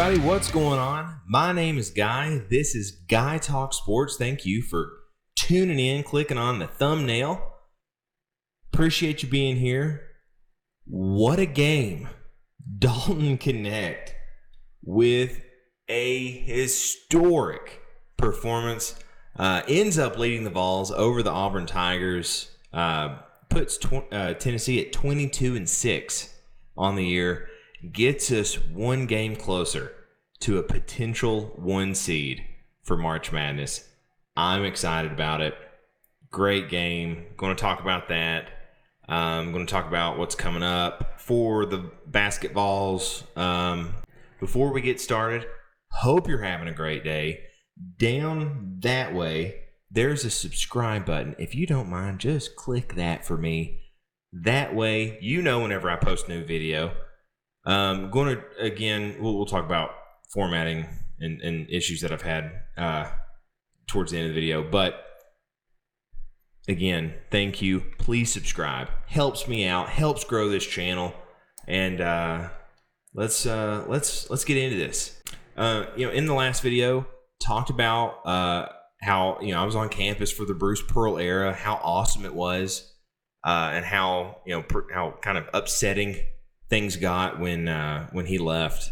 everybody, what's going on? My name is Guy. This is Guy Talk Sports. Thank you for tuning in, clicking on the thumbnail. Appreciate you being here. What a game. Dalton Knecht with a historic performance. Ends up leading the Vols over the Auburn Tigers. Puts Tennessee at 22-6 on the year. Gets us one game closer to a potential 1 seed for March Madness. I'm excited about it. Great game. Going to talk about that. I'm going to talk about what's coming up for the basketballs. Before we get started, hope you're having a great day. Down that way, there's a subscribe button. If you don't mind, just click that for me. That way, you know whenever I post a new video. Going to, again, we'll talk about formatting and issues that I've had towards the end of the video. But, again, thank you. Please subscribe. Helps me out. Helps grow this channel. And let's get into this. In the last video, talked about how I was on campus for the Bruce Pearl era, how awesome it was, and how how kind of upsetting things got when he left,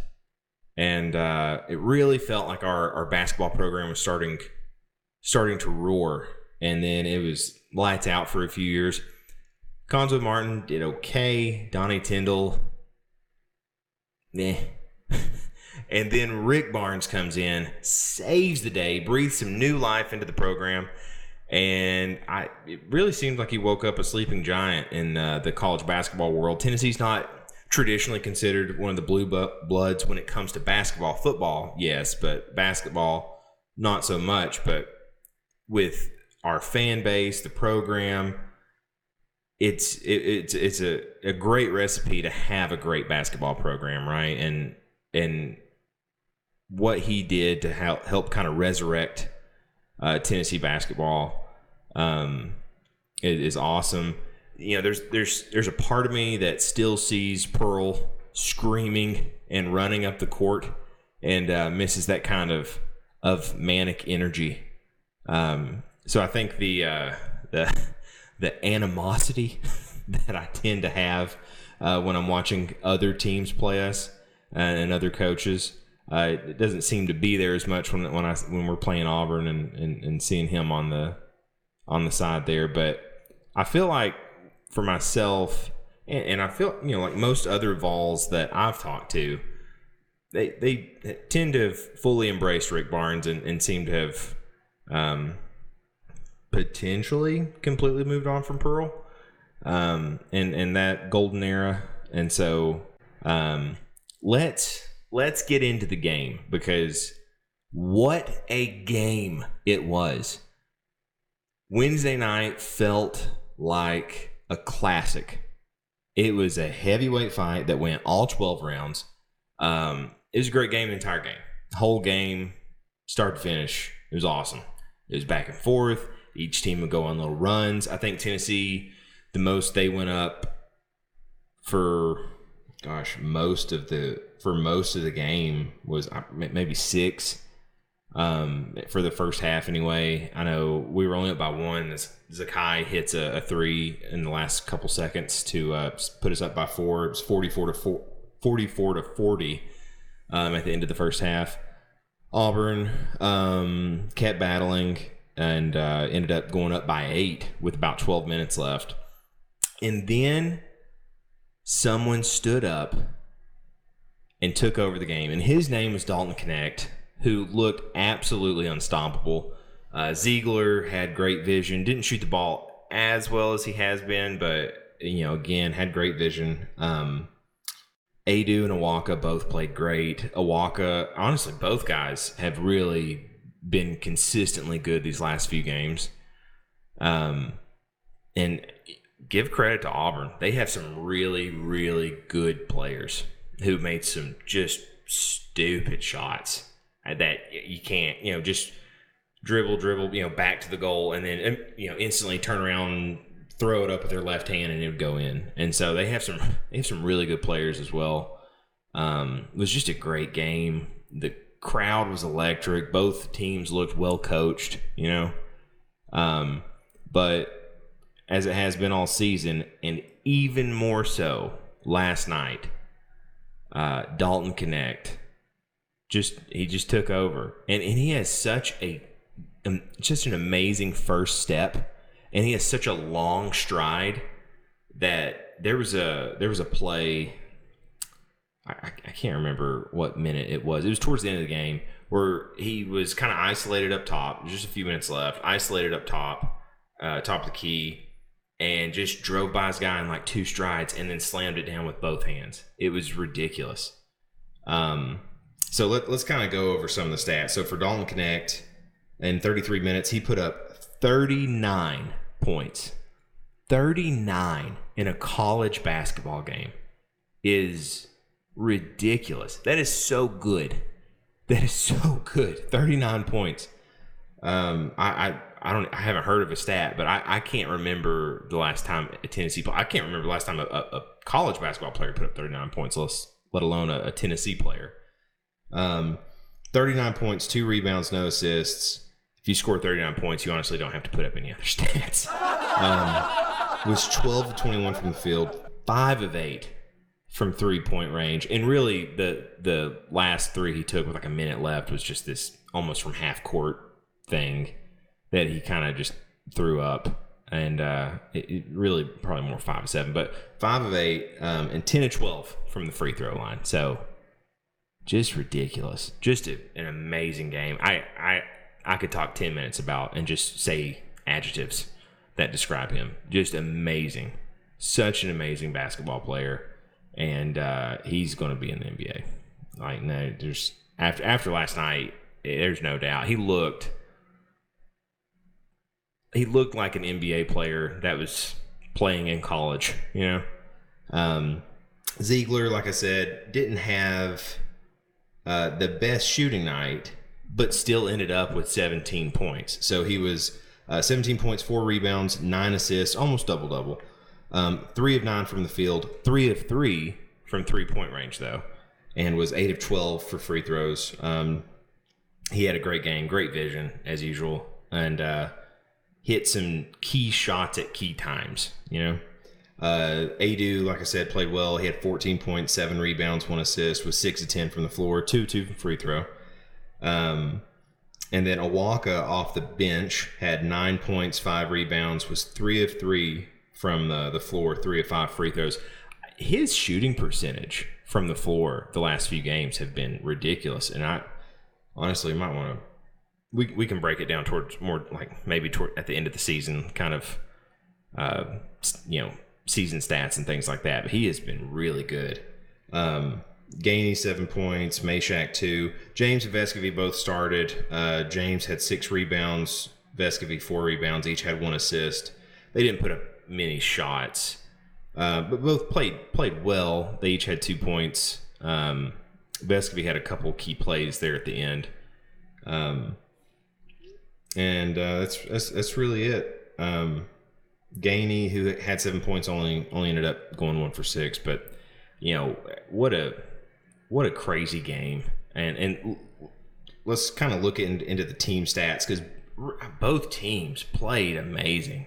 and it really felt like our basketball program was starting to roar, and then it was lights out for a few years. Conzo Martin did okay. Donnie Tyndall, and then Rick Barnes comes in, saves the day, breathes some new life into the program, and it really seemed like he woke up a sleeping giant in the college basketball world. Tennessee's not traditionally considered one of the blue bloods when it comes to basketball. Football, yes, but basketball, not so much. But with our fan base, the program, it's a great recipe to have a great basketball program, right? And what he did to help kind of resurrect Tennessee basketball is awesome. There's a part of me that still sees Pearl screaming and running up the court and misses that kind of manic energy. So I think the animosity that I tend to have when I'm watching other teams play us and other coaches, it doesn't seem to be there as much when we're playing Auburn and seeing him on the side there. But I feel like, for myself, and I feel like most other Vols that I've talked to, they tend to have fully embraced Rick Barnes and seem to have potentially completely moved on from Pearl and that golden era. And so let's get into the game, because what a game it was. Wednesday night felt like a classic. It was a heavyweight fight that went all 12 rounds. It was a great game, the entire game. The whole game, start to finish, it was awesome. It was back and forth. Each team would go on little runs. I think Tennessee, the most they went up for most of the game was maybe 6 for the first half anyway. I know we were only up by 1. Zakai hits a 3 in the last couple seconds to put us up by 4. It was 44 to 40 at the end of the first half. Auburn kept battling and ended up going up by 8 with about 12 minutes left. And then someone stood up and took over the game, and his name was Dalton Knecht, who looked absolutely unstoppable. Ziegler had great vision, didn't shoot the ball as well as he has been, but again, had great vision. Adu and Awaka both played great. Awaka, honestly, both guys have really been consistently good these last few games. And give credit to Auburn. They have some really, really good players who made some just stupid shots that you can't, just dribble, back to the goal, and then, instantly turn around and throw it up with their left hand and it would go in. And so they have some really good players as well. It was just a great game. the crowd was electric. Both teams looked well coached, but as it has been all season, and even more so last night, Dalton Knecht just took over, and he has such an amazing first step, and he has such a long stride that there was a play. I can't remember what minute it was. It was towards the end of the game where he was kind of isolated up top. Just a few minutes left. Isolated up top, top of the key, and just drove by his guy in like 2 strides and then slammed it down with both hands. It was ridiculous. So let's kind of go over some of the stats. So for Dalton Knecht, in 33 minutes, he put up 39 points. 39 in a college basketball game is ridiculous. That is so good. 39 points. I haven't heard of a stat, but I can't remember the last time a Tennessee. I can't remember the last time a college basketball player put up 39 points, let alone a Tennessee player. 39 points, 2 rebounds, no assists. If you score 39 points, you honestly don't have to put up any other stats. Was 12 of 21 from the field, 5 of 8 from 3-point range, and really the last 3 he took with like a minute left was just this almost from half court thing that he kind of just threw up, and it really probably more 5 of 7, but 5 of 8 and 10 of 12 from the free throw line. So just ridiculous, just an amazing game. I could talk 10 minutes about and just say adjectives that describe him. Just amazing, such an amazing basketball player. And he's going to be in the NBA. Like, no, there's after last night, there's no doubt. He looked like an NBA player that was playing in college. Ziegler, like I said, didn't have the best shooting night, but still ended up with 17 points. So he was 17 points, 4 rebounds, 9 assists, almost double-double. 3 of 9 from the field, 3 of 3 from 3-point range, though, and was 8 of 12 for free throws. He had a great game, great vision, as usual, and hit some key shots at key times, Adu, like I said, played well. He had 14 points, 7 rebounds, 1 assist, was 6 of 10 from the floor, 2 from free throw. And then Awaka off the bench had 9 points, 5 rebounds, was 3 of 3 from the floor, 3 of 5 free throws. His shooting percentage from the floor the last few games have been ridiculous, and I honestly might want to. We can break it down towards more like maybe at the end of the season, kind of, season stats and things like that. But he has been really good. Gainey 7 points, Meshack 2. James and Vescovy both started. James had 6 rebounds, Vescovy 4 rebounds. Each had 1 assist. They didn't put up many shots, but both played well. They each had 2 points. Vescovy had a couple key plays there at the end, and that's really it. Gainey, who had 7 points, only ended up going 1 for 6. But what a crazy game, and let's kind of look into the team stats because both teams played amazing.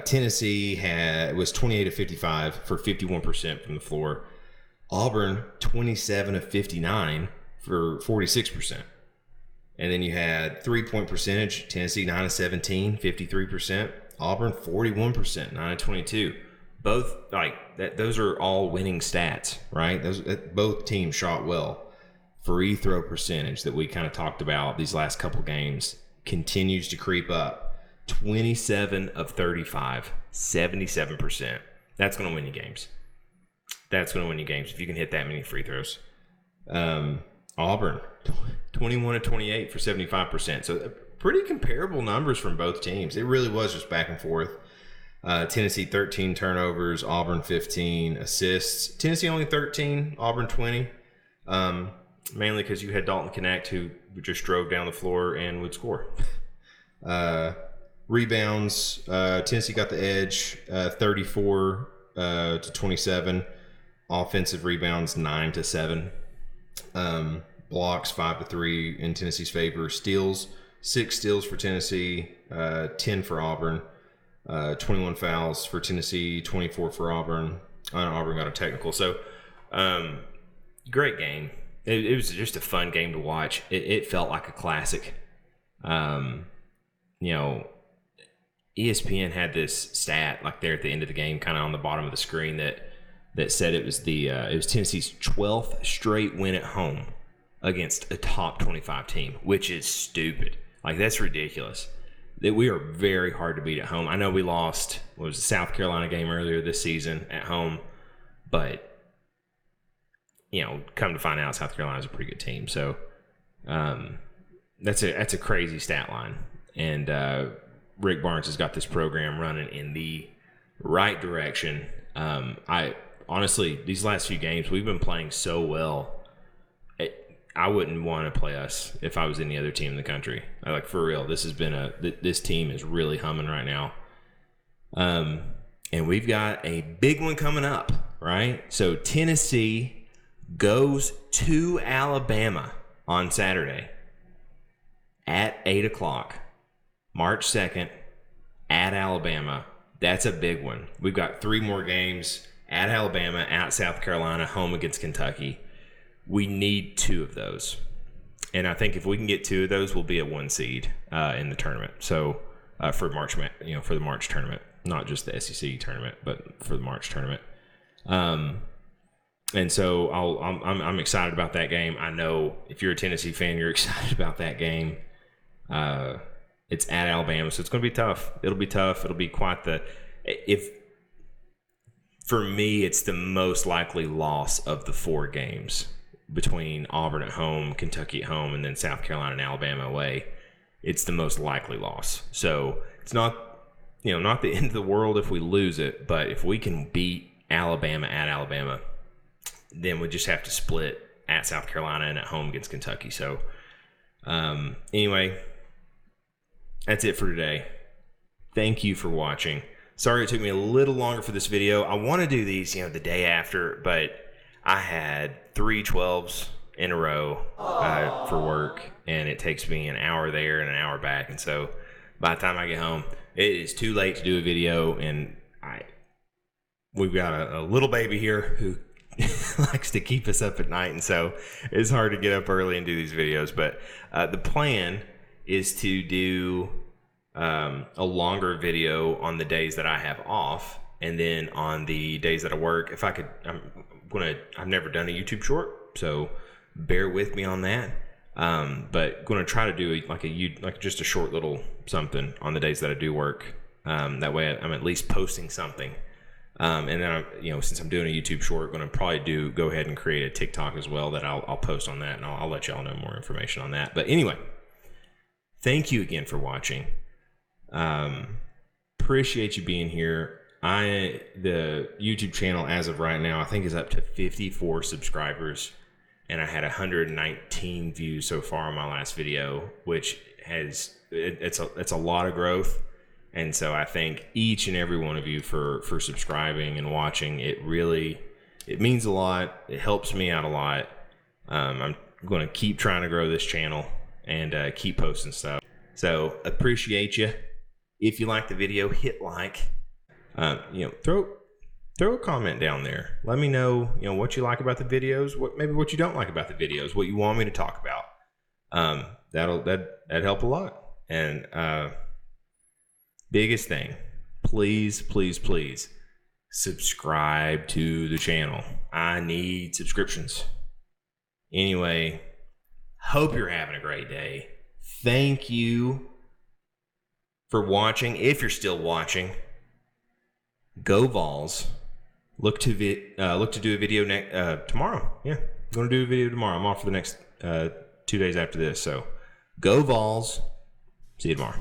Tennessee was 28 of 55 for 51% from the floor. Auburn 27 of 59 for 46%. And then you had 3-point percentage. Tennessee 9 of 17, 53%. Auburn 41%, 9 of 22. Both like that. Those are all winning stats, right? Both teams shot well. Free throw percentage that we kind of talked about these last couple games continues to creep up. 27 of 35, 77%. That's going to win you games. If you can hit that many free throws. Auburn, 21 of 28 for 75%. So pretty comparable numbers from both teams. It really was just back and forth. Tennessee 13 turnovers, Auburn 15 assists. Tennessee only 13, Auburn 20. Mainly because you had Dalton Knecht who just drove down the floor and would score. Rebounds, Tennessee got the edge, 34 to 27. Offensive rebounds, 9 to 7. blocks 5-3 in Tennessee's favor. Steals, 6 steals for Tennessee, 10 for Auburn. 21 fouls for Tennessee, 24 for Auburn. Auburn got a technical. So, great game. It was just a fun game to watch. It felt like a classic. ESPN had this stat like there at the end of the game, kind of on the bottom of the screen, that said it was Tennessee's 12th straight win at home against a top 25 team, which is stupid. Like, that's ridiculous. That we are very hard to beat at home. I know we lost, the South Carolina game earlier this season at home, but come to find out, South Carolina is a pretty good team. So that's a crazy stat line. And Rick Barnes has got this program running in the right direction. I honestly, these last few games, we've been playing so well. I wouldn't want to play us if I was any other team in the country. Like, for real, this team is really humming right now. And we've got a big one coming up, right? So Tennessee goes to Alabama on Saturday at 8 o'clock, March 2nd, at Alabama. That's a big one. We've got 3 more games at Alabama, at South Carolina, home against Kentucky. We need 2 of those. And I think if we can get 2 of those, we'll be a 1 seed in the tournament. So for the March tournament, not just the SEC tournament, but for the March tournament. And so I'm excited about that game. I know if you're a Tennessee fan, you're excited about that game. It's at Alabama, so it's going to be tough. It'll be tough. It'll be quite for me, it's the most likely loss of the 4 games between Auburn at home, Kentucky at home, and then South Carolina and Alabama away. It's the most likely loss. So it's not the end of the world if we lose it, but if we can beat Alabama at Alabama, then we just have to split at South Carolina and at home against Kentucky. So anyway, that's it for today. Thank you for watching. Sorry it took me a little longer for this video. I want to do these, the day after, but I had 3 12s in a row for work, and it takes me an hour there and an hour back. And so by the time I get home, it is too late to do a video, and we've got a little baby here who likes to keep us up at night, and so it's hard to get up early and do these videos. But the plan is to do a longer video on the days that I have off, and then on the days that I work, if I could, I've never done a YouTube short, so bear with me on that. But going to try to do just a short little something on the days that I do work. That way I'm at least posting something. And then since I'm doing a YouTube short, going to probably go ahead and create a TikTok as well that I'll post on that, and I'll let y'all know more information on that. But anyway, thank you again for watching. Appreciate you being here. The YouTube channel as of right now, I think, is up to 54 subscribers, and I had 119 views so far on my last video, which it's a lot of growth. And so I thank each and every one of you for subscribing and watching. It means a lot. It helps me out a lot. I'm going to keep trying to grow this channel and keep posting stuff. So appreciate you. If you like the video, hit like. Throw a comment down there. Let me know, what you like about the videos, what you don't like about the videos, what you want me to talk about. That'd help a lot. And biggest thing, please, please, please subscribe to the channel. I need subscriptions. Anyway, hope you're having a great day. Thank you for watching. If you're still watching, go Vols. Look to do a video tomorrow. Yeah, I'm going to do a video tomorrow. I'm off for the next 2 days after this. So go Vols. See you tomorrow.